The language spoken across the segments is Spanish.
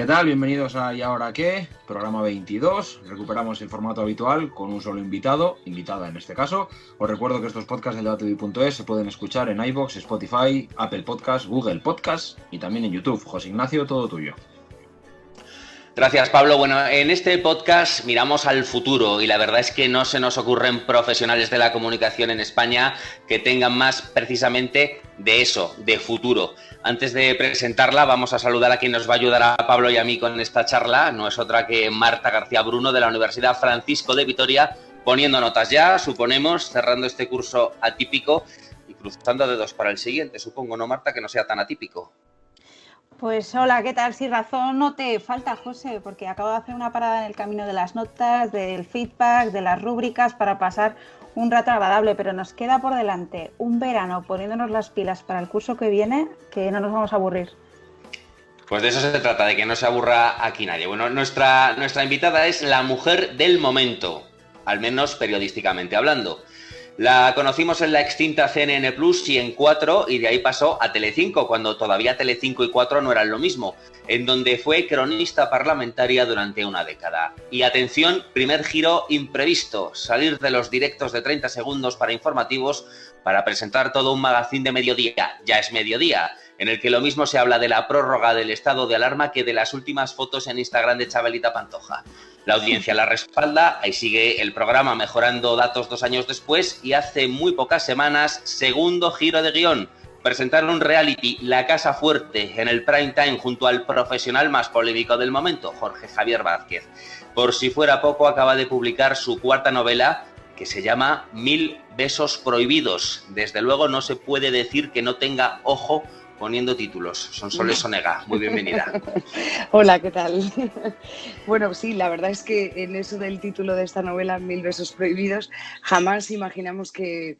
¿Qué tal? Bienvenidos a ¿Y ahora qué? Programa 22. Recuperamos el formato habitual con un solo invitado, invitada en este caso. Os recuerdo que estos podcasts de debatedebut.es se pueden escuchar en iVoox, Spotify, Apple Podcasts, Google Podcasts y también en YouTube. José Ignacio, todo tuyo. Gracias, Pablo. Bueno, en este podcast miramos al futuro y la verdad es que no se nos ocurren profesionales de la comunicación en España que tengan más precisamente de eso, de futuro. Antes de presentarla, vamos a saludar a quien nos va a ayudar a Pablo y a mí con esta charla. No es otra que Marta García Bruno, de la Universidad Francisco de Vitoria, poniendo notas ya, suponemos, cerrando este curso atípico y cruzando dedos para el siguiente. Supongo, ¿no, Marta, que no sea tan atípico? Pues hola, ¿qué tal? Sí, razón no te falta, José, porque acabo de hacer una parada en el camino de las notas, del feedback, de las rúbricas para pasar un rato agradable, pero nos queda por delante un verano poniéndonos las pilas para el curso que viene, que no nos vamos a aburrir. Pues de eso se trata, de que no se aburra aquí nadie. Bueno, nuestra invitada es la mujer del momento, al menos periodísticamente hablando. La conocimos en la extinta CNN Plus y en 4 y de ahí pasó a Telecinco, cuando todavía Telecinco y 4 no eran lo mismo, en donde fue cronista parlamentaria durante una década. Y atención, primer giro imprevisto, salir de los directos de 30 segundos para informativos para presentar todo un magazín de mediodía, ya es mediodía, en el que lo mismo se habla de la prórroga del estado de alarma que de las últimas fotos en Instagram de Chabelita Pantoja. La audiencia la respalda, ahí sigue el programa mejorando datos 2 años después y hace muy pocas semanas, segundo giro de guión. Presentaron un reality, La Casa Fuerte, en el prime time junto al profesional más polémico del momento, Jorge Javier Vázquez. Por si fuera poco, acaba de publicar su cuarta novela, que se llama 1000 besos prohibidos. Desde luego no se puede decir que no tenga ojo poniendo títulos. Sonsoles Onega, muy bienvenida. Hola, ¿qué tal? Bueno, sí, la verdad es que en eso del título de esta novela, 1000 besos prohibidos, jamás imaginamos que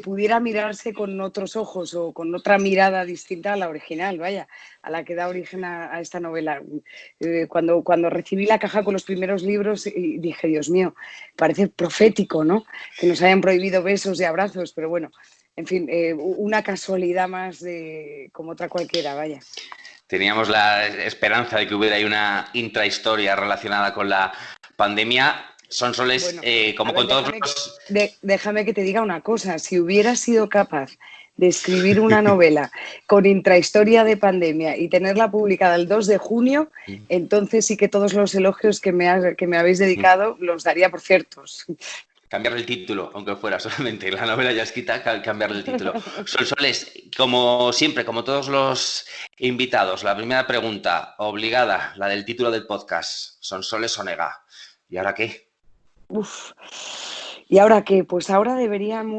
pudiera mirarse con otros ojos o con otra mirada distinta a la original, vaya, a la que da origen a esta novela. Cuando recibí la caja con los primeros libros dije, Dios mío, parece profético, ¿no? Que nos hayan prohibido besos y abrazos, pero bueno, en fin, una casualidad más como otra cualquiera, vaya. Teníamos la esperanza de que hubiera ahí una intrahistoria relacionada con la pandemia. Sonsoles, bueno, como con todos los... Déjame que te diga una cosa. Si hubiera sido capaz de escribir una novela con intrahistoria de pandemia y tenerla publicada el 2 de junio, entonces sí que todos los elogios que me habéis dedicado los daría por ciertos. Cambiarle el título, aunque fuera solamente la novela ya escrita, cambiarle el título. Sonsoles, como siempre, como todos los invitados, la primera pregunta obligada, la del título del podcast, Sonsoles Onega. ¿Y ahora qué? ¿Y ahora qué? Pues ahora deberían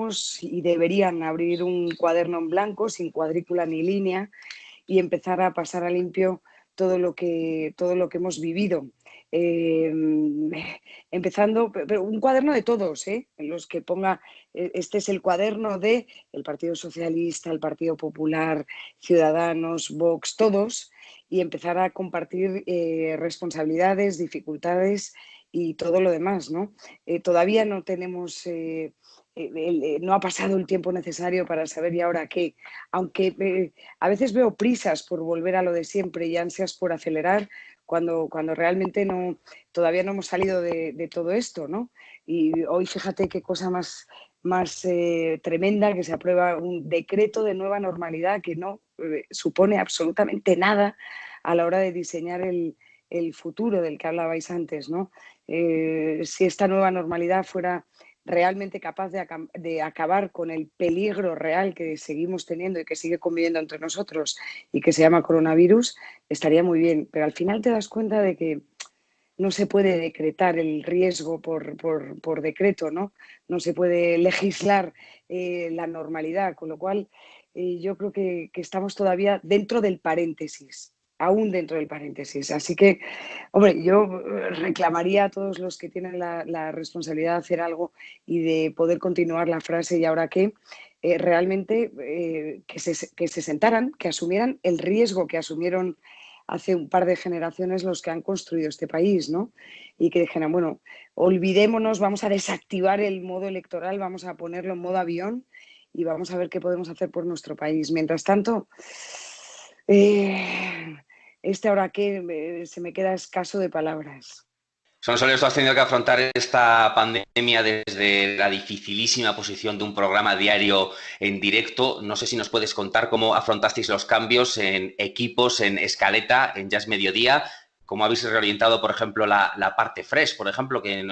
abrir un cuaderno en blanco, sin cuadrícula ni línea, y empezar a pasar a limpio todo lo que hemos vivido. Empezando, pero un cuaderno de todos, en los que ponga, este es el cuaderno de el Partido Socialista, el Partido Popular, Ciudadanos, Vox, todos, y empezar a compartir responsabilidades, dificultades y todo lo demás, ¿no? Todavía no tenemos... no ha pasado el tiempo necesario para saber y ahora qué, aunque a veces veo prisas por volver a lo de siempre y ansias por acelerar cuando realmente todavía no hemos salido de todo esto, ¿no? Y hoy fíjate qué cosa más tremenda, que se aprueba un decreto de nueva normalidad que no supone absolutamente nada a la hora de diseñar el futuro del que hablabais antes, ¿no? Si esta nueva normalidad fuera realmente capaz de acabar con el peligro real que seguimos teniendo y que sigue conviviendo entre nosotros y que se llama coronavirus, estaría muy bien. Pero al final te das cuenta de que no se puede decretar el riesgo por decreto, ¿no? No se puede legislar la normalidad, con lo cual yo creo que estamos todavía dentro del paréntesis. Aún dentro del paréntesis. Así que, hombre, yo reclamaría a todos los que tienen la responsabilidad de hacer algo y de poder continuar la frase ¿y ahora qué? Realmente que se sentaran, que asumieran el riesgo que asumieron hace un par de generaciones los que han construido este país, ¿no? Y que dijeran, bueno, olvidémonos, vamos a desactivar el modo electoral, vamos a ponerlo en modo avión y vamos a ver qué podemos hacer por nuestro país. Mientras tanto... ahora que se me queda escaso de palabras. Sonsoles, tú has tenido que afrontar esta pandemia desde la dificilísima posición de un programa diario en directo. No sé si nos puedes contar cómo afrontasteis los cambios en equipos, en escaleta, en Ya es Mediodía, cómo habéis reorientado, por ejemplo, la parte fresh, por ejemplo, que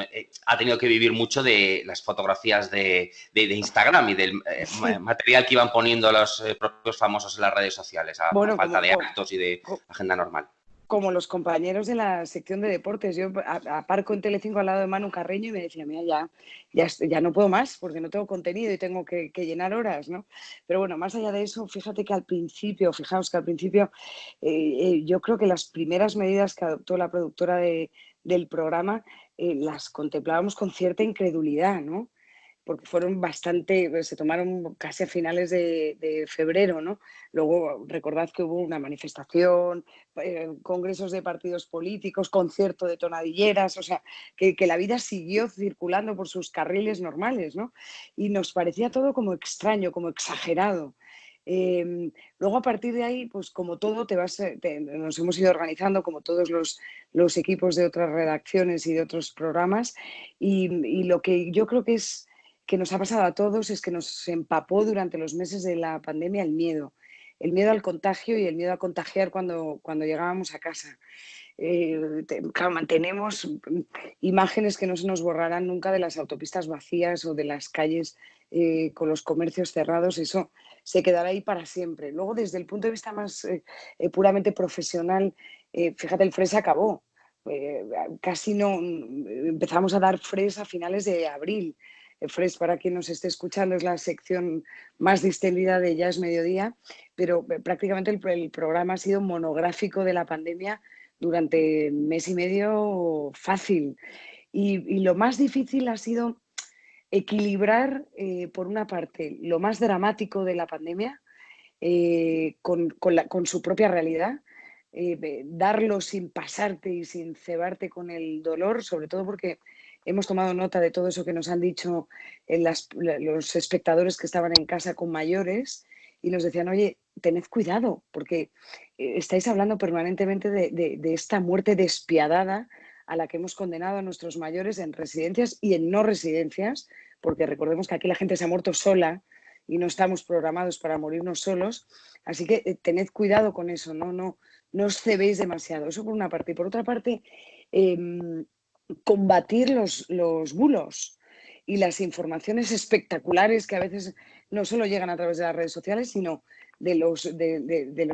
ha tenido que vivir mucho de las fotografías de Instagram y del Sí. material que iban poniendo los propios famosos en las redes sociales, a Bueno, falta de actos y de agenda normal. como los compañeros de la sección de deportes. Yo aparco en Telecinco al lado de Manu Carreño y me decía, mira, ya no puedo más porque no tengo contenido y tengo que llenar horas, ¿no? Pero bueno, más allá de eso, fijaos que al principio, yo creo que las primeras medidas que adoptó la productora del programa las contemplábamos con cierta incredulidad, ¿no? Porque fueron se tomaron casi a finales de febrero, ¿no? Luego recordad que hubo una manifestación, congresos de partidos políticos, concierto de tonadilleras, o sea, que la vida siguió circulando por sus carriles normales, ¿no? Y nos parecía todo como extraño, como exagerado. Luego a partir de ahí, pues como todo, nos hemos ido organizando como todos los equipos de otras redacciones y de otros programas y lo que yo creo que nos ha pasado a todos es que nos empapó durante los meses de la pandemia el miedo al contagio y el miedo a contagiar cuando llegábamos a casa. Claro, mantenemos imágenes que no se nos borrarán nunca de las autopistas vacías o de las calles con los comercios cerrados, eso se quedará ahí para siempre. Luego, desde el punto de vista más puramente profesional, fíjate, el FRES acabó. Casi no empezamos a dar FRES a finales de abril. FRES, para quien nos esté escuchando, es la sección más distendida de Ya es Mediodía, pero prácticamente el programa ha sido monográfico de la pandemia durante mes y medio fácil. Y lo más difícil ha sido equilibrar, por una parte, lo más dramático de la pandemia con su propia realidad, darlo sin pasarte y sin cebarte con el dolor, sobre todo porque hemos tomado nota de todo eso que nos han dicho los espectadores que estaban en casa con mayores y nos decían, oye, tened cuidado, porque estáis hablando permanentemente de esta muerte despiadada a la que hemos condenado a nuestros mayores en residencias y en no residencias, porque recordemos que aquí la gente se ha muerto sola y no estamos programados para morirnos solos. Así que tened cuidado con eso, no os cebéis demasiado. Eso por una parte. Y por otra parte, combatir los bulos y las informaciones espectaculares que a veces no solo llegan a través de las redes sociales, sino de los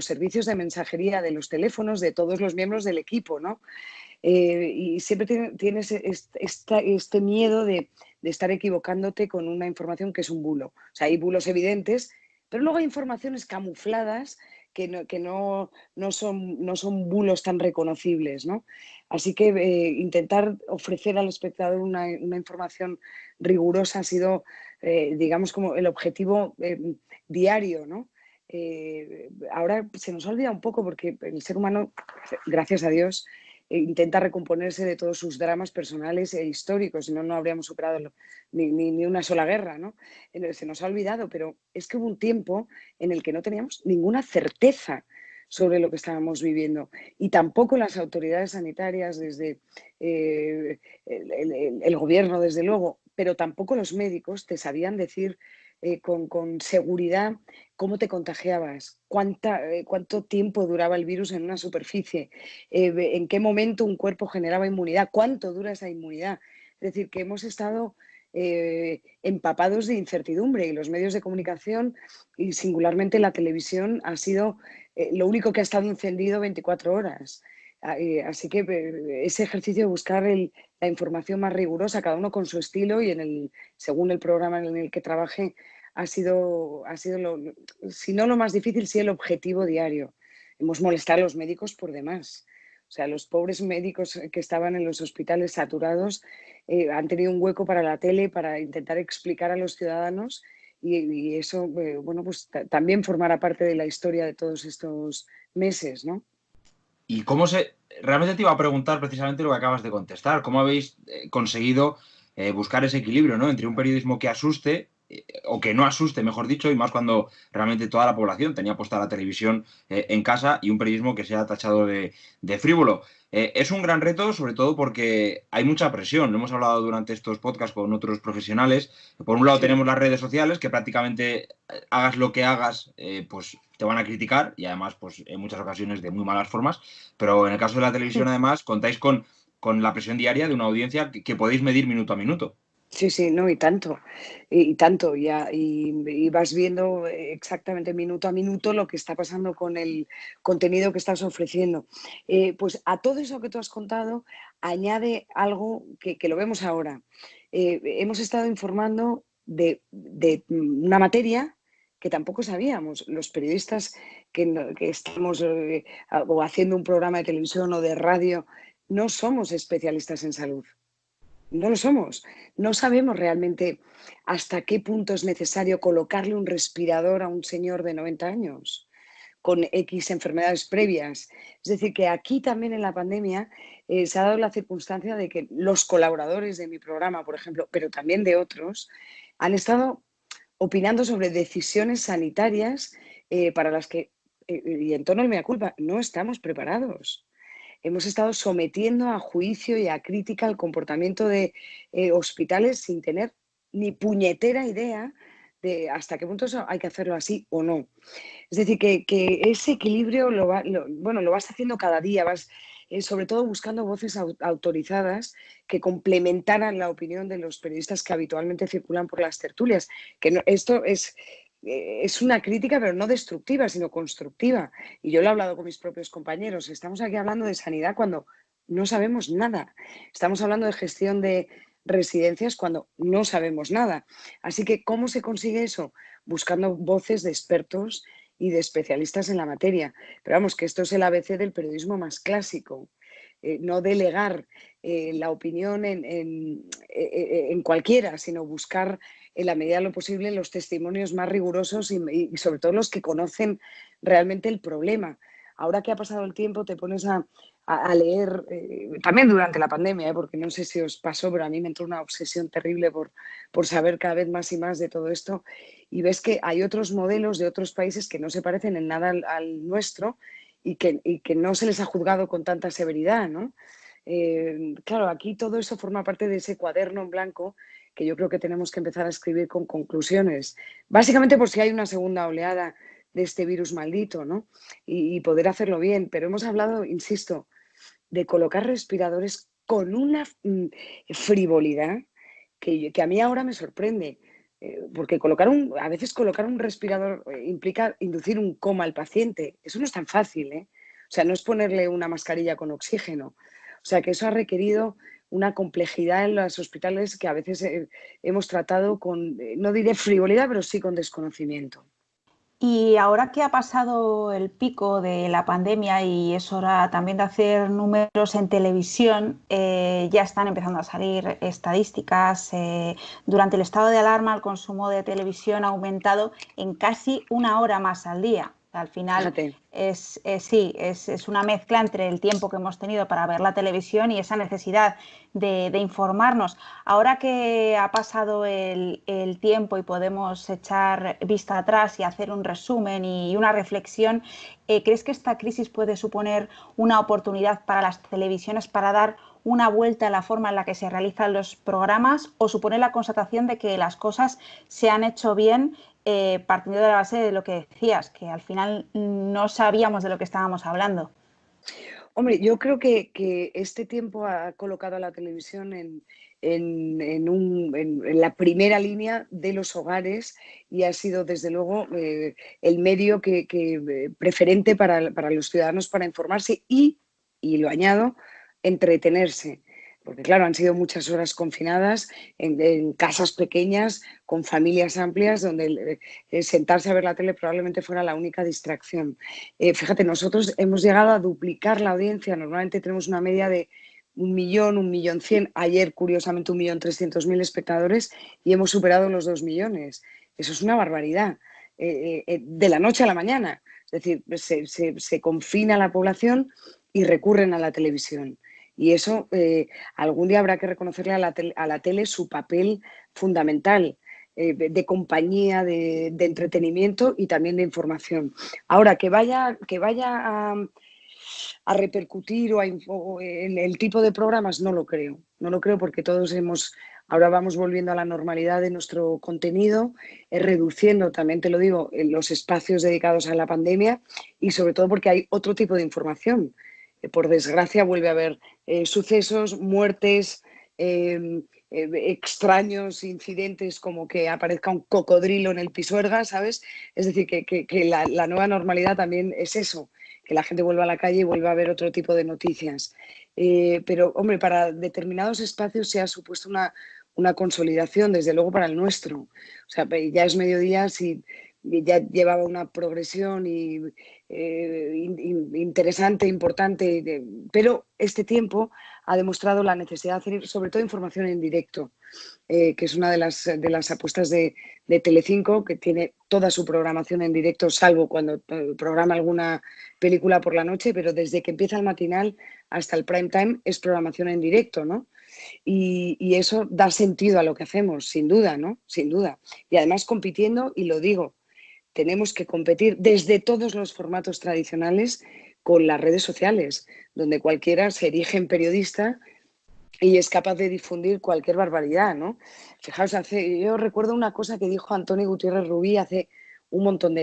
servicios de mensajería, de los teléfonos, de todos los miembros del equipo, ¿no? Y siempre tienes este miedo de estar equivocándote con una información que es un bulo. O sea, hay bulos evidentes, pero luego hay informaciones camufladas que no son bulos tan reconocibles, ¿no? Así que intentar ofrecer al espectador una información rigurosa ha sido, digamos, como el objetivo diario, ¿no? Ahora se nos olvida un poco porque el ser humano, gracias a Dios, intenta recomponerse de todos sus dramas personales e históricos, si no, no habríamos superado ni una sola guerra, ¿no? Se nos ha olvidado, pero es que hubo un tiempo en el que no teníamos ninguna certeza sobre lo que estábamos viviendo y tampoco las autoridades sanitarias desde el gobierno, desde luego, pero tampoco los médicos te sabían decir con seguridad cómo te contagiabas, cuánto tiempo duraba el virus en una superficie, en qué momento un cuerpo generaba inmunidad, cuánto dura esa inmunidad. Es decir, que hemos estado empapados de incertidumbre y los medios de comunicación y singularmente la televisión ha sido lo único que ha estado encendido 24 horas. Así que ese ejercicio de buscar la información más rigurosa, cada uno con su estilo y según el programa en el que trabaje, ha sido si no lo más difícil, sí el objetivo diario. Hemos molestado a los médicos por demás. O sea, los pobres médicos que estaban en los hospitales saturados han tenido un hueco para la tele para intentar explicar a los ciudadanos y eso, bueno, pues también formará parte de la historia de todos estos meses, ¿no? ¿Y realmente te iba a preguntar precisamente lo que acabas de contestar, cómo habéis conseguido buscar ese equilibrio, ¿no? Entre un periodismo que asuste o que no asuste, mejor dicho, y más cuando realmente toda la población tenía puesta la televisión en casa y un periodismo que sea tachado de frívolo. Es un gran reto, sobre todo porque hay mucha presión. Lo hemos hablado durante estos podcasts con otros profesionales. Por un lado Sí. tenemos las redes sociales, que prácticamente hagas lo que hagas, pues te van a criticar y además, pues en muchas ocasiones de muy malas formas. Pero en el caso de la televisión, además, contáis con la presión diaria de una audiencia que podéis medir minuto a minuto. Sí, sí, no, y tanto, y tanto, y vas viendo exactamente minuto a minuto lo que está pasando con el contenido que estás ofreciendo. Pues a todo eso que tú has contado, añade algo que lo vemos ahora. Hemos estado informando de una materia que tampoco sabíamos. Los periodistas que estamos o haciendo un programa de televisión o de radio, no somos especialistas en salud. No lo somos. No sabemos realmente hasta qué punto es necesario colocarle un respirador a un señor de 90 años con X enfermedades previas. Es decir, que aquí también en la pandemia se ha dado la circunstancia de que los colaboradores de mi programa, por ejemplo, pero también de otros, han estado opinando sobre decisiones sanitarias para las que, y en tono de mea culpa, no estamos preparados. Hemos estado sometiendo a juicio y a crítica el comportamiento de hospitales sin tener ni puñetera idea de hasta qué punto hay que hacerlo así o no. Es decir, que ese equilibrio lo vas haciendo cada día, vas sobre todo buscando voces autorizadas que complementaran la opinión de los periodistas que habitualmente circulan por las tertulias. Que no, esto es una crítica, pero no destructiva, sino constructiva. Y yo lo he hablado con mis propios compañeros. Estamos aquí hablando de sanidad cuando no sabemos nada. Estamos hablando de gestión de residencias cuando no sabemos nada. Así que, ¿cómo se consigue eso? Buscando voces de expertos y de especialistas en la materia. Pero vamos, que esto es el ABC del periodismo más clásico. No delegar la opinión en cualquiera, sino buscar en la medida de lo posible los testimonios más rigurosos y sobre todo los que conocen realmente el problema. Ahora que ha pasado el tiempo te pones a leer, también durante la pandemia, porque no sé si os pasó, pero a mí me entró una obsesión terrible por saber cada vez más y más de todo esto, y ves que hay otros modelos de otros países que no se parecen en nada al nuestro y que no se les ha juzgado con tanta severidad, ¿no? Claro, aquí todo eso forma parte de ese cuaderno en blanco que yo creo que tenemos que empezar a escribir con conclusiones, básicamente por si hay una segunda oleada de este virus maldito, ¿no? Y poder hacerlo bien. Pero hemos hablado, insisto, de colocar respiradores con una frivolidad que a mí ahora me sorprende. Porque a veces colocar un respirador implica inducir un coma al paciente. Eso no es tan fácil, ¿eh? O sea, no es ponerle una mascarilla con oxígeno. O sea, que eso ha requerido una complejidad en los hospitales que a veces hemos tratado con, no diré frivolidad, pero sí con desconocimiento. Y ahora que ha pasado el pico de la pandemia y es hora también de hacer números en televisión, ya están empezando a salir estadísticas. Durante el estado de alarma, el consumo de televisión ha aumentado en casi 1 hora más al día. Al final es una mezcla entre el tiempo que hemos tenido para ver la televisión y esa necesidad de informarnos. Ahora que ha pasado el tiempo y podemos echar vista atrás y hacer un resumen y una reflexión, ¿crees que esta crisis puede suponer una oportunidad para las televisiones para dar una vuelta a la forma en la que se realizan los programas o supone la constatación de que las cosas se han hecho bien partiendo de la base de lo que decías, que al final no sabíamos de lo que estábamos hablando? Hombre, yo creo que este tiempo ha colocado a la televisión en la primera línea de los hogares y ha sido, desde luego, el medio preferente para los ciudadanos para informarse y lo añado, entretenerse. Porque, claro, han sido muchas horas confinadas en casas pequeñas, con familias amplias, donde sentarse a ver la tele probablemente fuera la única distracción. Fíjate, nosotros hemos llegado a duplicar la audiencia. Normalmente tenemos una media de 1.000.000, 1.100.000. Ayer, curiosamente, 1.300.000 espectadores y hemos superado los 2 millones. Eso es una barbaridad. De la noche a la mañana. Es decir, se confina la población y recurren a la televisión. Y eso algún día habrá que reconocerle a la tele su papel fundamental. de compañía, de entretenimiento y también de información. Ahora, que vaya a repercutir o en el tipo de programas, no lo creo. No lo creo porque ahora vamos volviendo a la normalidad de nuestro contenido, reduciendo, también te lo digo, los espacios dedicados a la pandemia y sobre todo porque hay otro tipo de información. Por desgracia vuelve a haber sucesos, muertes, extraños incidentes como que aparezca un cocodrilo en el Pisuerga, ¿sabes? Es decir, que la nueva normalidad también es eso, que la gente vuelva a la calle y vuelva a ver otro tipo de noticias. Pero, hombre, para determinados espacios se ha supuesto una consolidación, desde luego para el nuestro. O sea, ya es mediodía, si ya llevaba una progresión interesante, importante, pero este tiempo ha demostrado la necesidad de hacer sobre todo información en directo, que es una de las apuestas de Telecinco, que tiene toda su programación en directo, salvo cuando programa alguna película por la noche, pero desde que empieza el matinal hasta el prime time es programación en directo, ¿no? Y eso da sentido a lo que hacemos, sin duda, ¿no? Sin duda. Y además compitiendo, y lo digo, tenemos que competir desde todos los formatos tradicionales con las redes sociales, donde cualquiera se erige en periodista y es capaz de difundir cualquier barbaridad, ¿no? Fijaos, yo recuerdo una cosa que dijo Antonio Gutiérrez Rubí hace un montón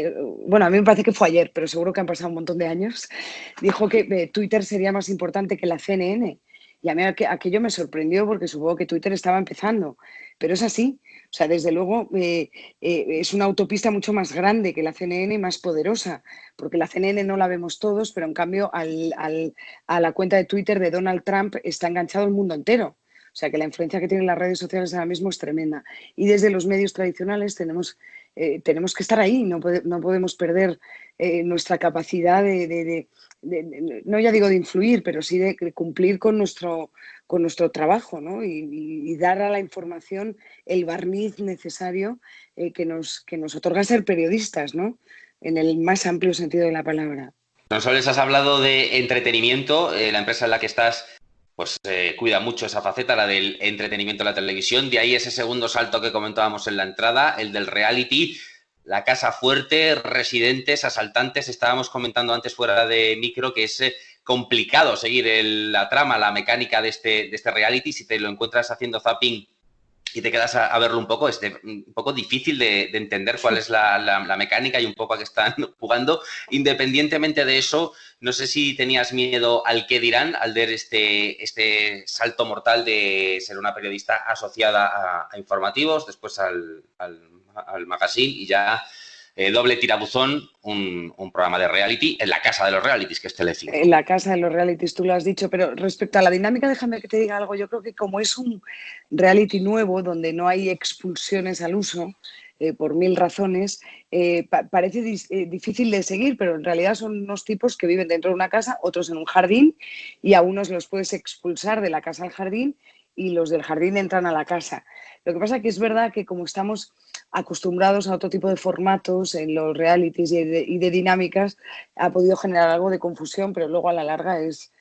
bueno, a mí me parece que fue ayer, pero seguro que han pasado un montón de años. Dijo que Twitter sería más importante que la CNN. Y a mí aquello me sorprendió porque supongo que Twitter estaba empezando, pero es así. O sea, desde luego es una autopista mucho más grande que la CNN, más poderosa, porque la CNN no la vemos todos, pero en cambio a la cuenta de Twitter de Donald Trump está enganchado el mundo entero. O sea, que la influencia que tienen las redes sociales ahora mismo es tremenda. Y desde los medios tradicionales tenemos que estar ahí, no podemos perder nuestra capacidad no ya digo de influir, pero sí de cumplir con nuestro trabajo, ¿no? Y dar a la información el barniz necesario que nos otorga ser periodistas, ¿no? En el más amplio sentido de la palabra. Sonsoles, has hablado de entretenimiento, la empresa en la que estás pues cuida mucho esa faceta, la del entretenimiento en la televisión, de ahí ese segundo salto que comentábamos en la entrada, el del reality, la casa fuerte, residentes, asaltantes. Estábamos comentando antes fuera de micro que es complicado seguir la trama, la mecánica de este reality. Si te lo encuentras haciendo zapping y te quedas a verlo un poco, es un poco difícil de entender cuál es la mecánica y un poco a qué están jugando. Independientemente de eso, no sé si tenías miedo al qué dirán al ver este salto mortal de ser una periodista asociada a informativos, después al magazine y ya doble tirabuzón, un programa de reality en la casa de los realities, que es Telecinco. En la casa de los realities, tú lo has dicho, pero respecto a la dinámica, déjame que te diga algo. Yo creo que como es un reality nuevo, donde no hay expulsiones al uso, por mil razones, parece difícil de seguir, pero en realidad son unos tipos que viven dentro de una casa, otros en un jardín, y a unos los puedes expulsar de la casa al jardín y los del jardín entran a la casa. Lo que pasa es que es verdad que como estamos acostumbrados a otro tipo de formatos en los realities y de dinámicas, ha podido generar algo de confusión, pero luego a la larga es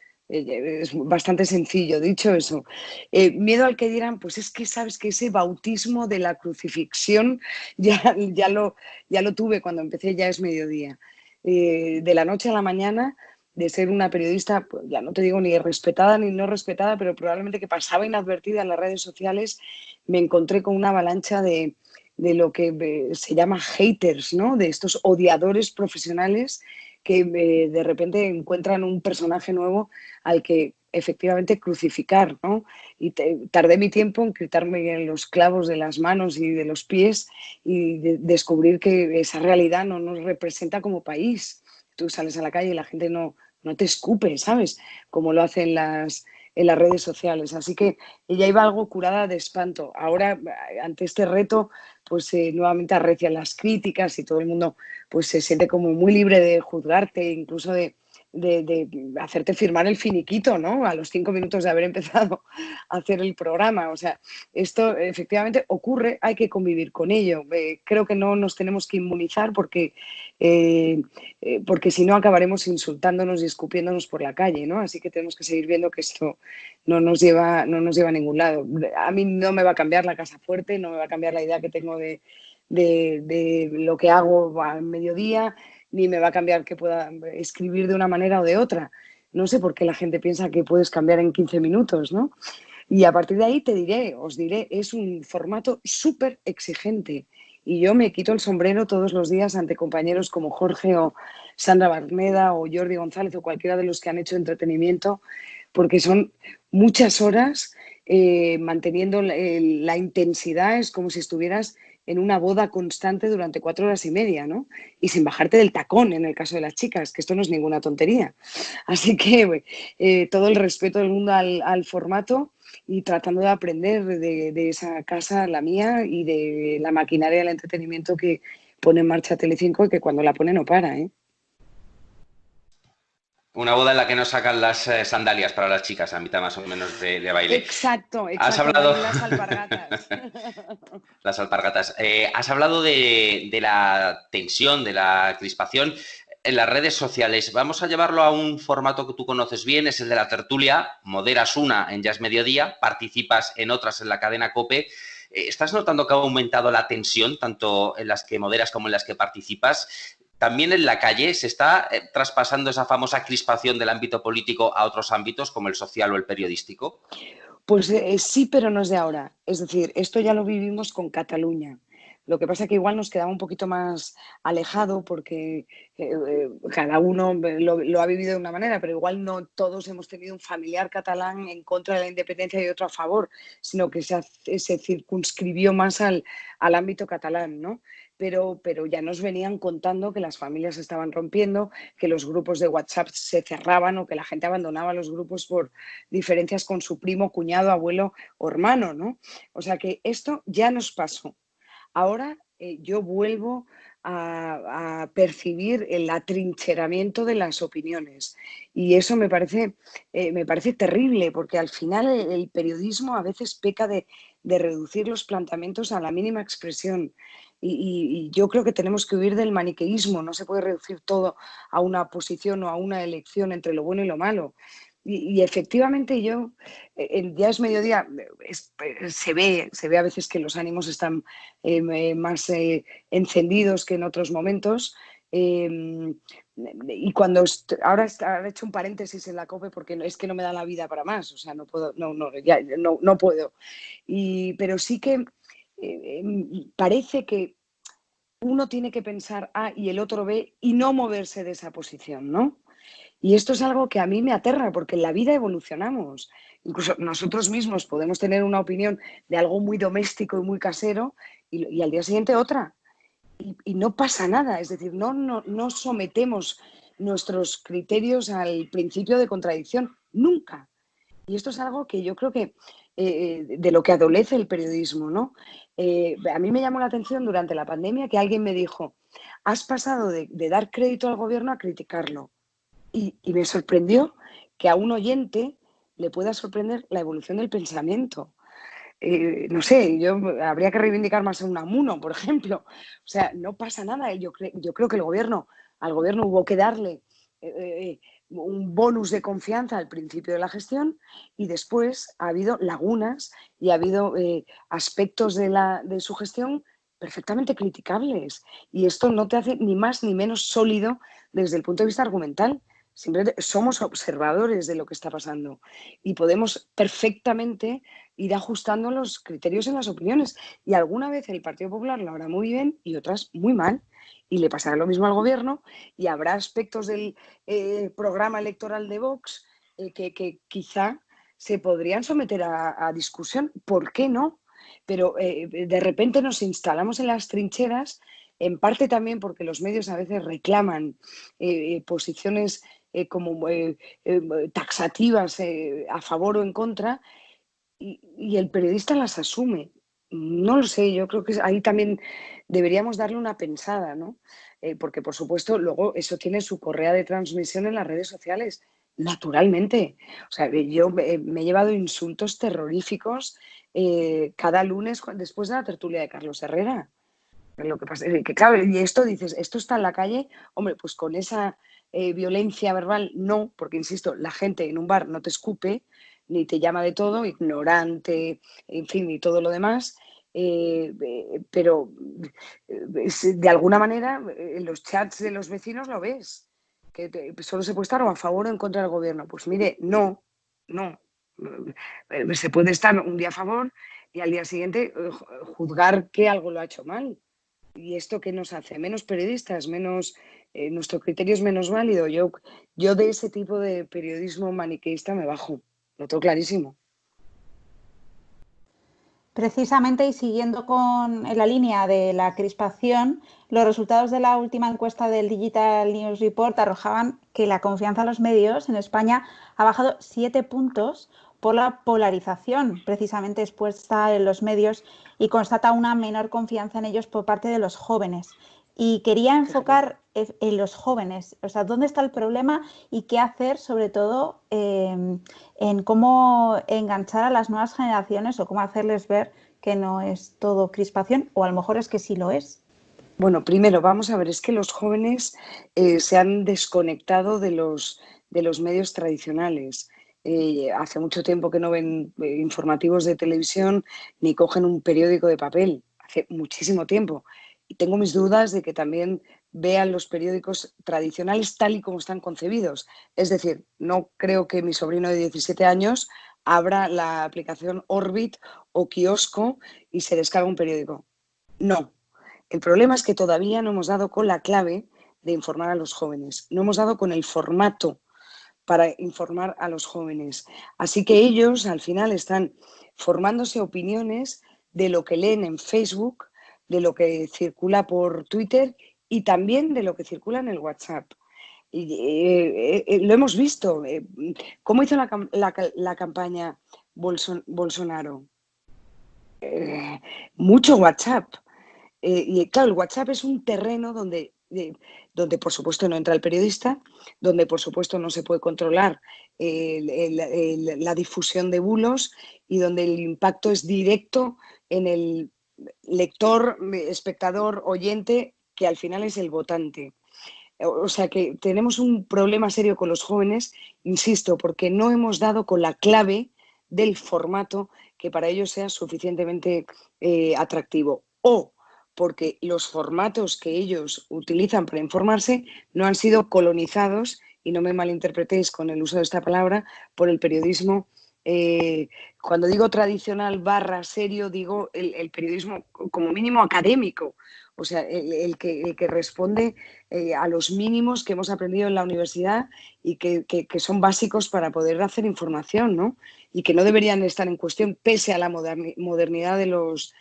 bastante sencillo. Dicho eso, miedo al que dirán, pues es que sabes que ese bautismo de la crucifixión ya lo tuve cuando empecé Ya es mediodía. De la noche a la mañana, de ser una periodista, pues ya no te digo ni respetada ni no respetada, pero probablemente que pasaba inadvertida en las redes sociales, me encontré con una avalancha de lo que se llama haters, ¿no? De estos odiadores profesionales que de repente encuentran un personaje nuevo al que efectivamente crucificar, ¿no? Y tardé mi tiempo en quitarme los clavos de las manos y de los pies y descubrir que esa realidad no nos representa como país. Tú sales a la calle y la gente no te escupe, ¿sabes? Como lo hacen en las redes sociales. Así que ella iba algo curada de espanto. Ahora, ante este reto, pues nuevamente arrecian las críticas y todo el mundo pues se siente como muy libre de juzgarte, incluso de de hacerte firmar el finiquito, ¿no? A los 5 minutos de haber empezado a hacer el programa. O sea, esto efectivamente ocurre, hay que convivir con ello. Creo que no nos tenemos que inmunizar porque si no acabaremos insultándonos y escupiéndonos por la calle, ¿no? Así que tenemos que seguir viendo que esto no nos lleva a ningún lado. A mí no me va a cambiar la casa fuerte, no me va a cambiar la idea que tengo de lo que hago al mediodía, ni me va a cambiar que pueda escribir de una manera o de otra. No sé por qué la gente piensa que puedes cambiar en 15 minutos, ¿no? Y a partir de ahí os diré, es un formato súper exigente. Y yo me quito el sombrero todos los días ante compañeros como Jorge o Sandra Barneda o Jordi González o cualquiera de los que han hecho entretenimiento, porque son muchas horas manteniendo la intensidad. Es como si estuvieras en una boda constante durante 4 horas y media, ¿no? Y sin bajarte del tacón en el caso de las chicas, que esto no es ninguna tontería. Así que todo el respeto del mundo al formato y tratando de aprender de esa casa, la mía, y de la maquinaria del entretenimiento que pone en marcha Telecinco y que cuando la pone no para, ¿eh? Una boda en la que no sacan las sandalias para las chicas a mitad más o menos de baile. Exacto, Has hablado... las alpargatas. Las alpargatas. Has hablado de la tensión, de la crispación en las redes sociales. Vamos a llevarlo a un formato que tú conoces bien, es el de la tertulia. Moderas una en Ya es Mediodía, participas en otras en la cadena COPE. ¿Estás notando que ha aumentado la tensión, tanto en las que moderas como en las que participas? También en la calle se está traspasando esa famosa crispación del ámbito político a otros ámbitos, como el social o el periodístico. Pues sí, pero no es de ahora. Es decir, esto ya lo vivimos con Cataluña. Lo que pasa es que igual nos quedaba un poquito más alejado porque cada uno lo ha vivido de una manera, pero igual no todos hemos tenido un familiar catalán en contra de la independencia y otro a favor, sino que se circunscribió más al ámbito catalán, ¿no? Pero ya nos venían contando que las familias se estaban rompiendo, que los grupos de WhatsApp se cerraban o que la gente abandonaba los grupos por diferencias con su primo, cuñado, abuelo o hermano, ¿no? O sea que esto ya nos pasó. Ahora yo vuelvo a percibir el atrincheramiento de las opiniones y eso me parece terrible porque al final el periodismo a veces peca de reducir los planteamientos a la mínima expresión y yo creo que tenemos que huir del maniqueísmo. No se puede reducir todo a una posición o a una elección entre lo bueno y lo malo. Y efectivamente yo, Ya es Mediodía, se ve a veces que los ánimos están más encendidos que en otros momentos. Y cuando ahora he hecho un paréntesis en la COPE porque es que no me da la vida para más, o sea, no puedo, no puedo. Pero sí que parece que uno tiene que pensar A y el otro B y no moverse de esa posición, ¿no? Y esto es algo que a mí me aterra porque en la vida evolucionamos. Incluso nosotros mismos podemos tener una opinión de algo muy doméstico y muy casero y al día siguiente otra. Y no pasa nada. Es decir, no sometemos nuestros criterios al principio de contradicción. Nunca. Y esto es algo que yo creo que de lo que adolece el periodismo, ¿no? A mí me llamó la atención durante la pandemia que alguien me dijo, has pasado de dar crédito al gobierno a criticarlo. Y me sorprendió que a un oyente le pueda sorprender la evolución del pensamiento. No sé, habría que reivindicar más a Unamuno, por ejemplo. O sea, no pasa nada. Yo creo que al gobierno hubo que darle un bonus de confianza al principio de la gestión y después ha habido lagunas y ha habido aspectos de su gestión perfectamente criticables. Y esto no te hace ni más ni menos sólido desde el punto de vista argumental. Simplemente somos observadores de lo que está pasando y podemos perfectamente ir ajustando los criterios en las opiniones. Y alguna vez el Partido Popular lo hará muy bien y otras muy mal. Y le pasará lo mismo al gobierno y habrá aspectos del programa electoral de Vox que quizá se podrían someter a discusión. ¿Por qué no? Pero de repente nos instalamos en las trincheras, en parte también porque los medios a veces reclaman posiciones como taxativas a favor o en contra y el periodista las asume No lo sé, yo creo que ahí también deberíamos darle una pensada, ¿no? Porque, por supuesto, luego eso tiene su correa de transmisión en las redes sociales, naturalmente. O sea, yo me he llevado insultos terroríficos cada lunes después de la tertulia de Carlos Herrera. Lo que pasa es que, claro, y esto dices, esto está en la calle, hombre, pues con esa violencia verbal no, porque insisto, la gente en un bar no te escupe, ni te llama de todo, ignorante, en fin, y todo lo demás, pero de alguna manera en los chats de los vecinos lo ves, que solo se puede estar o a favor o en contra del gobierno. Pues mire, no, no. Se puede estar un día a favor y al día siguiente juzgar que algo lo ha hecho mal. ¿Y esto qué nos hace? ¿Menos periodistas? Menos, nuestro criterio es menos válido. Yo de ese tipo de periodismo maniqueísta me bajo, lo tengo clarísimo. Precisamente y siguiendo en la línea de la crispación, los resultados de la última encuesta del Digital News Report arrojaban que la confianza en los medios en España ha bajado 7 puntos por la polarización precisamente expuesta en los medios y constata una menor confianza en ellos por parte de los jóvenes. Y quería enfocar en los jóvenes, o sea, dónde está el problema y qué hacer, sobre todo, en cómo enganchar a las nuevas generaciones o cómo hacerles ver que no es todo crispación, o a lo mejor es que sí lo es. Bueno, primero, vamos a ver, es que los jóvenes se han desconectado de los medios tradicionales. Hace mucho tiempo que no ven informativos de televisión ni cogen un periódico de papel. Hace muchísimo tiempo. Y tengo mis dudas de que también vean los periódicos tradicionales tal y como están concebidos. Es decir, no creo que mi sobrino de 17 años abra la aplicación Orbit o Kiosco y se descarga un periódico. No. El problema es que todavía no hemos dado con la clave de informar a los jóvenes. No hemos dado con el formato para informar a los jóvenes. Así que ellos al final están formándose opiniones de lo que leen en Facebook, de lo que circula por Twitter y también de lo que circula en el WhatsApp. Y, lo hemos visto. ¿Cómo hizo la campaña Bolsonaro? Mucho WhatsApp. Y claro, el WhatsApp es un terreno donde por supuesto no entra el periodista, donde por supuesto no se puede controlar la difusión de bulos y donde el impacto es directo en el lector, espectador, oyente, que al final es el votante. O sea que tenemos un problema serio con los jóvenes, insisto, porque no hemos dado con la clave del formato que para ellos sea suficientemente atractivo. O porque los formatos que ellos utilizan para informarse no han sido colonizados, y no me malinterpretéis con el uso de esta palabra, por el periodismo. Cuando digo tradicional / serio, digo el periodismo como mínimo académico, o sea, el que responde a los mínimos que hemos aprendido en la universidad y que son básicos para poder hacer información, ¿no? Y que no deberían estar en cuestión pese a la modernidad de los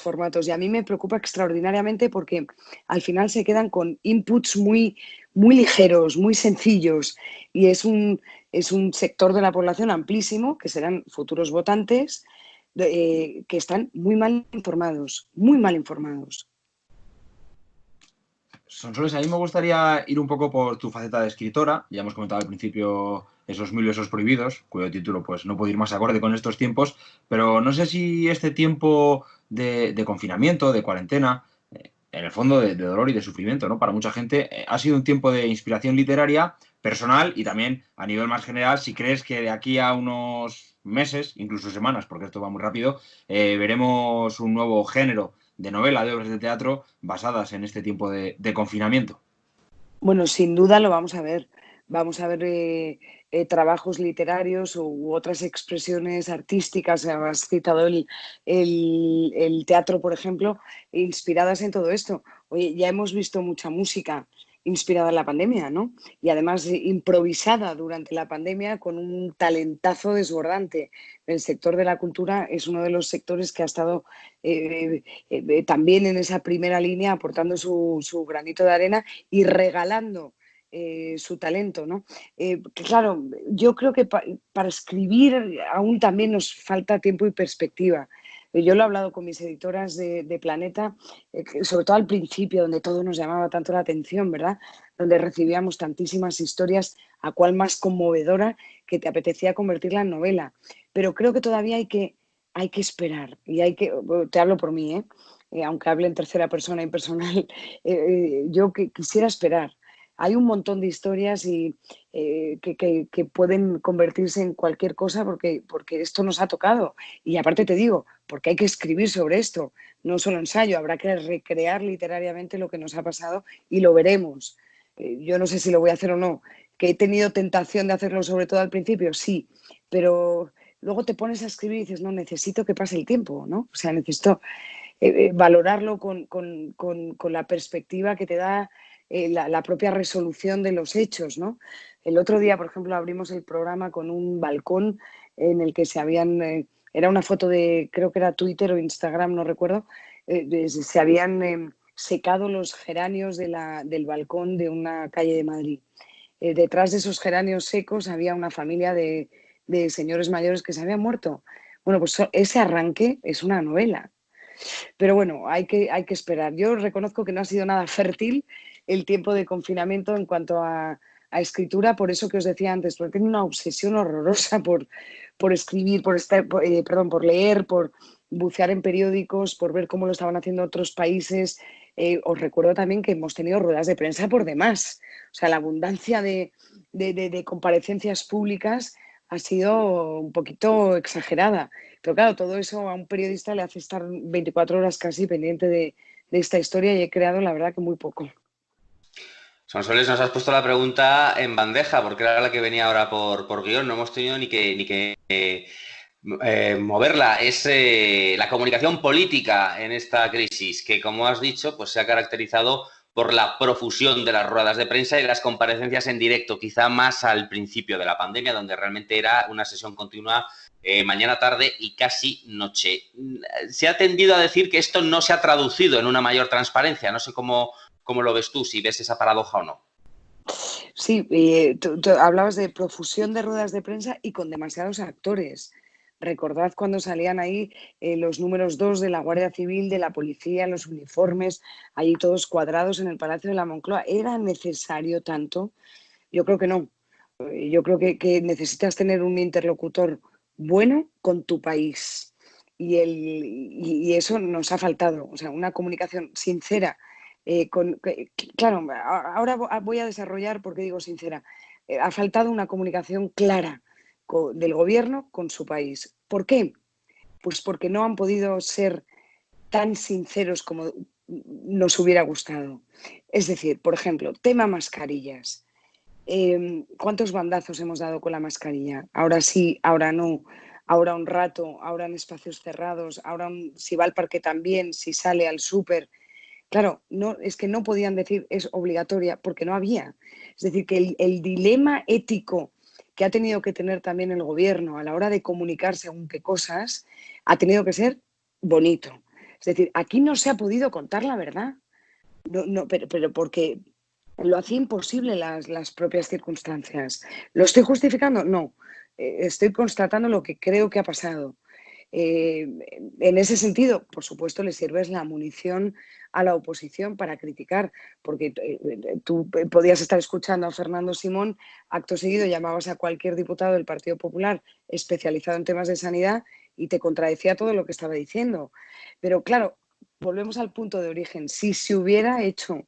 formatos. Y a mí me preocupa extraordinariamente porque al final se quedan con inputs muy, muy ligeros, muy sencillos, y es un sector de la población amplísimo, que serán futuros votantes, que están muy mal informados, muy mal informados. Sonsoles, a mí me gustaría ir un poco por tu faceta de escritora. Ya hemos comentado al principio esos 1000 besos prohibidos, cuyo título pues no puede ir más acorde con estos tiempos, pero no sé si este tiempo de confinamiento, de cuarentena, en el fondo de dolor y de sufrimiento, ¿no? Para mucha gente ha sido un tiempo de inspiración literaria personal y también a nivel más general, si crees que de aquí a unos meses, incluso semanas, porque esto va muy rápido, veremos un nuevo género de novela, de obras de teatro basadas en este tiempo de confinamiento. Bueno, sin duda lo vamos a ver. Vamos a ver trabajos literarios u otras expresiones artísticas. Has citado el teatro, por ejemplo, inspiradas en todo esto. Oye, ya hemos visto mucha música inspirada en la pandemia, ¿no? Y además improvisada durante la pandemia con un talentazo desbordante. El sector de la cultura es uno de los sectores que ha estado también en esa primera línea aportando su granito de arena y regalando su talento, ¿no? Claro, yo creo que para escribir aún también nos falta tiempo y perspectiva. Yo lo he hablado con mis editoras de Planeta, sobre todo al principio, donde todo nos llamaba tanto la atención, ¿verdad? Donde recibíamos tantísimas historias, a cual más conmovedora, que te apetecía convertirla en novela. Pero creo que todavía hay que esperar, y te hablo por mí, aunque hable en tercera persona impersonal, yo quisiera esperar. Hay un montón de historias que pueden convertirse en cualquier cosa porque esto nos ha tocado. Y aparte te digo, porque hay que escribir sobre esto, no solo ensayo, habrá que recrear literariamente lo que nos ha pasado y lo veremos. Yo no sé si lo voy a hacer o no. Que he tenido tentación de hacerlo, sobre todo al principio, sí, pero luego te pones a escribir y dices, no, necesito que pase el tiempo, ¿no? O sea, necesito valorarlo con la perspectiva que te da la propia resolución de los hechos, ¿no? El otro día, por ejemplo, abrimos el programa con un balcón en el que era una foto de, creo que era Twitter o Instagram, no recuerdo, se habían secado los geranios del balcón de una calle de Madrid. Detrás de esos geranios secos había una familia de señores mayores que se habían muerto. Bueno, pues ese arranque es una novela. Pero bueno, hay que esperar. Yo reconozco que no ha sido nada fértil el tiempo de confinamiento en cuanto a escritura, por eso que os decía antes, porque tengo una obsesión horrorosa por escribir, por leer, por bucear en periódicos, por ver cómo lo estaban haciendo otros países. Os recuerdo también que hemos tenido ruedas de prensa por demás. O sea, la abundancia de comparecencias públicas ha sido un poquito exagerada. Pero claro, todo eso a un periodista le hace estar 24 horas casi pendiente de esta historia y he creado, la verdad, que muy poco. Sonsoles, nos has puesto la pregunta en bandeja, porque era la que venía ahora por guión. No hemos tenido ni que moverla. Es la comunicación política en esta crisis, que como has dicho, pues se ha caracterizado por la profusión de las ruedas de prensa y las comparecencias en directo, quizá más al principio de la pandemia, donde realmente era una sesión continua mañana, tarde y casi noche. Se ha tendido a decir que esto no se ha traducido en una mayor transparencia. No sé cómo lo ves tú, si ves esa paradoja o no. Sí, tú hablabas de profusión de ruedas de prensa y con demasiados actores. Recordad cuando salían ahí los números 2 de la Guardia Civil, de la policía, los uniformes, allí todos cuadrados en el Palacio de la Moncloa. ¿Era necesario tanto? Yo creo que no. Yo creo que necesitas tener un interlocutor bueno con tu país. Y eso nos ha faltado. O sea, una comunicación sincera. Claro, ahora voy a desarrollar porque digo sincera. Ha faltado una comunicación clara del gobierno con su país. ¿Por qué? Pues porque no han podido ser tan sinceros como nos hubiera gustado. Es decir, por ejemplo, tema mascarillas. ¿Cuántos bandazos hemos dado con la mascarilla? Ahora sí, ahora no, ahora un rato, ahora en espacios cerrados, ahora si va al parque también, si sale al súper. Claro, no, es que no podían decir es obligatoria porque no había. Es decir, que el dilema ético que ha tenido que tener también el gobierno a la hora de comunicar según qué cosas ha tenido que ser bonito. Es decir, aquí no se ha podido contar la verdad, pero porque lo hacía imposible las propias circunstancias. ¿Lo estoy justificando? No. Estoy constatando lo que creo que ha pasado. En ese sentido, por supuesto, le sirves la munición a la oposición para criticar, porque tú podías estar escuchando a Fernando Simón, acto seguido llamabas a cualquier diputado del Partido Popular especializado en temas de sanidad y te contradecía todo lo que estaba diciendo. Pero claro, volvemos al punto de origen. Si se hubiera hecho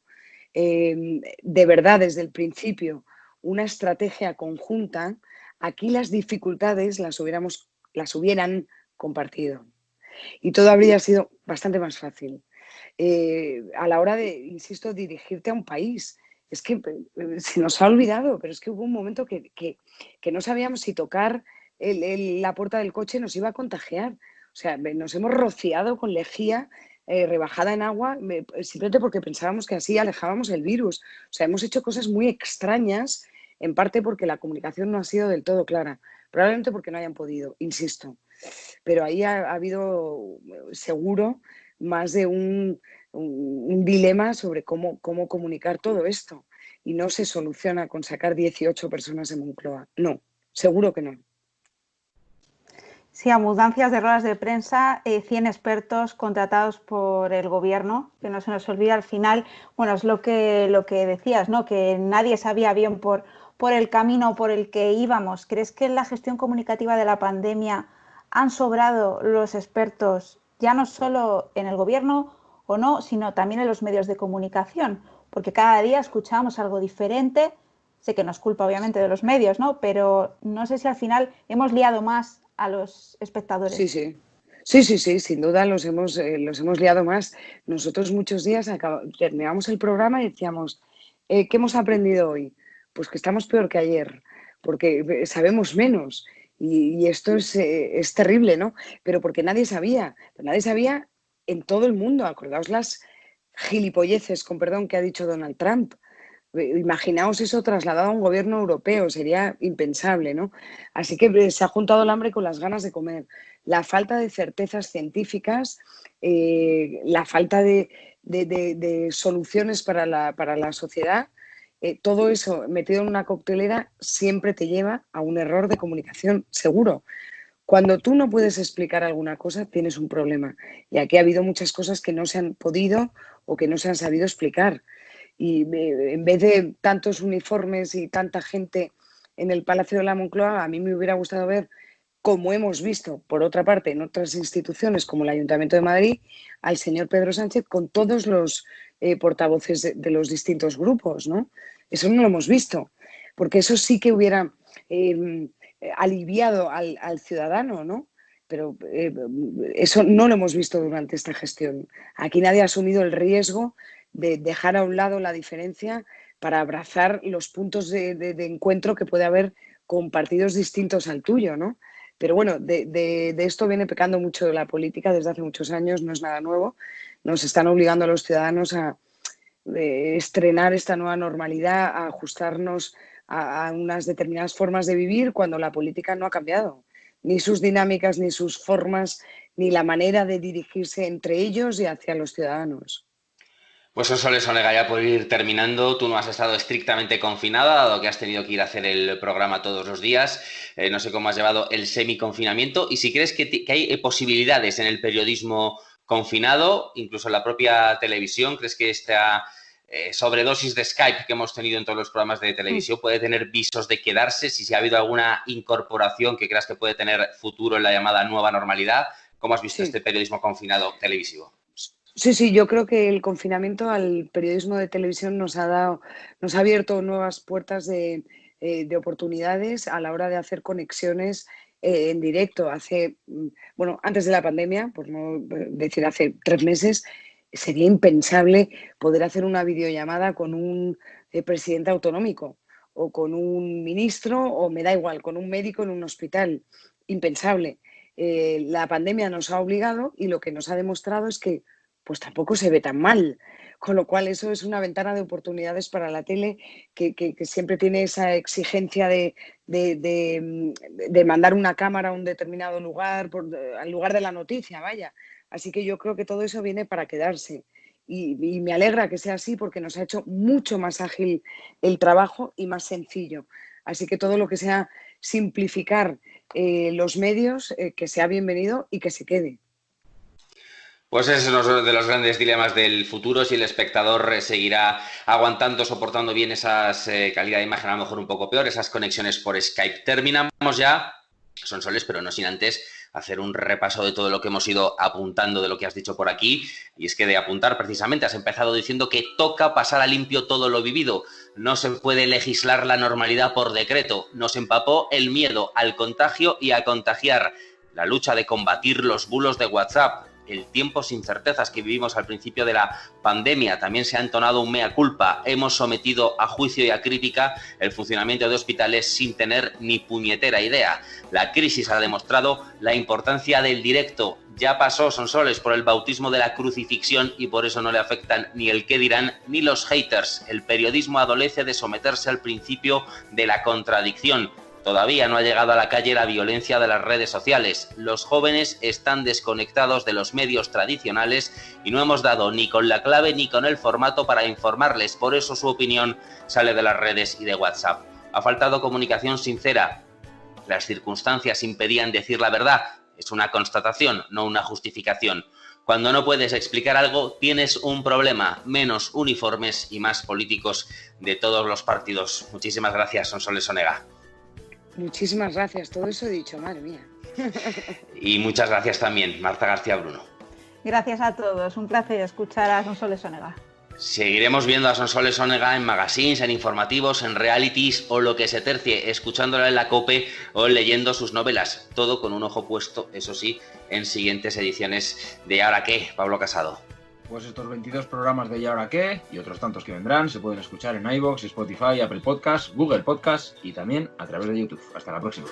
de verdad desde el principio una estrategia conjunta, aquí las dificultades las hubieran compartido y todo habría sido bastante más fácil. A la hora de, insisto, dirigirte a un país, es que se nos ha olvidado, pero es que hubo un momento que no sabíamos si tocar la puerta del coche nos iba a contagiar. O sea, nos hemos rociado con lejía rebajada en agua simplemente porque pensábamos que así alejábamos el virus. O sea, hemos hecho cosas muy extrañas, en parte porque la comunicación no ha sido del todo clara, probablemente porque no hayan podido, insisto. Pero ahí ha habido seguro más de un dilema sobre cómo comunicar todo esto. Y no se soluciona con sacar 18 personas en Moncloa. No, seguro que no. Sí, abundancias de ruedas de prensa, 100 expertos contratados por el gobierno, que no se nos olvida al final, bueno, es lo que decías, ¿no? Que nadie sabía bien por el camino por el que íbamos. ¿Crees que en la gestión comunicativa de la pandemia han sobrado los expertos, ya no solo en el gobierno o no, sino también en los medios de comunicación? Porque cada día escuchamos algo diferente. Sé que no es culpa obviamente de los medios, ¿no? Pero no sé si al final hemos liado más a los espectadores. Sí, sin duda los hemos liado más. Nosotros muchos días terminábamos el programa y decíamos, ¿qué hemos aprendido hoy? Pues que estamos peor que ayer, porque sabemos menos. Y esto es terrible, ¿no? Pero porque nadie sabía en todo el mundo. Acordaos las gilipolleces, con perdón, que ha dicho Donald Trump. Imaginaos eso trasladado a un gobierno europeo, sería impensable, ¿no? Así que se ha juntado el hambre con las ganas de comer. La falta de certezas científicas, la falta de soluciones para la sociedad, todo eso metido en una coctelera siempre te lleva a un error de comunicación, seguro. Cuando tú no puedes explicar alguna cosa, tienes un problema. Y aquí ha habido muchas cosas que no se han podido o que no se han sabido explicar. Y en vez de tantos uniformes y tanta gente en el Palacio de la Moncloa, a mí me hubiera gustado ver, como hemos visto, por otra parte, en otras instituciones como el Ayuntamiento de Madrid, al señor Pedro Sánchez con todos los portavoces de los distintos grupos, ¿no? Eso no lo hemos visto, porque eso sí que hubiera aliviado al ciudadano, ¿no? Pero eso no lo hemos visto durante esta gestión. Aquí nadie ha asumido el riesgo de dejar a un lado la diferencia para abrazar los puntos de encuentro que puede haber con partidos distintos al tuyo, ¿no? Pero bueno, de esto viene pecando mucho la política desde hace muchos años, no es nada nuevo. Nos están obligando a los ciudadanos a estrenar esta nueva normalidad, a ajustarnos a unas determinadas formas de vivir cuando la política no ha cambiado. Ni sus dinámicas, ni sus formas, ni la manera de dirigirse entre ellos y hacia los ciudadanos. Pues Sonsoles Onega, ya por ir terminando, tú no has estado estrictamente confinada, dado que has tenido que ir a hacer el programa todos los días. No sé cómo has llevado el semiconfinamiento y si crees que hay posibilidades en el periodismo confinado, incluso en la propia televisión. ¿Crees que esta sobredosis de Skype que hemos tenido en todos los programas de televisión puede tener visos de quedarse? Si ha habido alguna incorporación que creas que puede tener futuro en la llamada nueva normalidad, ¿cómo has visto este periodismo confinado televisivo? Sí, yo creo que el confinamiento al periodismo de televisión nos ha abierto nuevas puertas de oportunidades a la hora de hacer conexiones en directo. Antes de la pandemia, por no decir hace 3 meses, sería impensable poder hacer una videollamada con un presidente autonómico o con un ministro o me da igual, con un médico en un hospital. Impensable. La pandemia nos ha obligado y lo que nos ha demostrado es que pues tampoco se ve tan mal, con lo cual eso es una ventana de oportunidades para la tele que siempre tiene esa exigencia de mandar una cámara a un determinado lugar, al lugar de la noticia, vaya. Así que yo creo que todo eso viene para quedarse y me alegra que sea así porque nos ha hecho mucho más ágil el trabajo y más sencillo. Así que todo lo que sea simplificar los medios, que sea bienvenido y que se quede. Pues ese es uno de los grandes dilemas del futuro, si el espectador seguirá aguantando, soportando bien esas calidad de imagen, a lo mejor un poco peor, esas conexiones por Skype. Terminamos ya, Sonsoles, pero no sin antes hacer un repaso de todo lo que hemos ido apuntando de lo que has dicho por aquí. Y es que de apuntar, precisamente, has empezado diciendo que toca pasar a limpio todo lo vivido. No se puede legislar la normalidad por decreto. Nos empapó el miedo al contagio y a contagiar. La lucha de combatir los bulos de WhatsApp. El tiempo sin certezas que vivimos al principio de la pandemia. También se ha entonado un mea culpa. Hemos sometido a juicio y a crítica el funcionamiento de hospitales sin tener ni puñetera idea. La crisis ha demostrado la importancia del directo. Ya pasó, Sonsoles, por el bautismo de la crucifixión y por eso no le afectan ni el qué dirán ni los haters. El periodismo adolece de someterse al principio de la contradicción. Todavía no ha llegado a la calle la violencia de las redes sociales. Los jóvenes están desconectados de los medios tradicionales y no hemos dado ni con la clave ni con el formato para informarles. Por eso su opinión sale de las redes y de WhatsApp. Ha faltado comunicación sincera. Las circunstancias impedían decir la verdad, Es una constatación, no una justificación. Cuando no puedes explicar algo, tienes un problema. Menos uniformes y más políticos de todos los partidos. Muchísimas gracias, Sonsoles Onega. Muchísimas gracias. Todo eso he dicho, madre mía. Y muchas gracias también, Marta García Bruno. Gracias a todos. Un placer escuchar a Sonsoles Onega. Seguiremos viendo a Sonsoles Onega en magazines, en informativos, en realities o lo que se tercie, escuchándola en la COPE o leyendo sus novelas. Todo con un ojo puesto, eso sí, en siguientes ediciones de ¿Y ahora qué?, Pablo Casado. Pues estos 22 programas de ¿Y ahora qué?, y otros tantos que vendrán, se pueden escuchar en iVoox, Spotify, Apple Podcasts, Google Podcasts y también a través de YouTube. Hasta la próxima.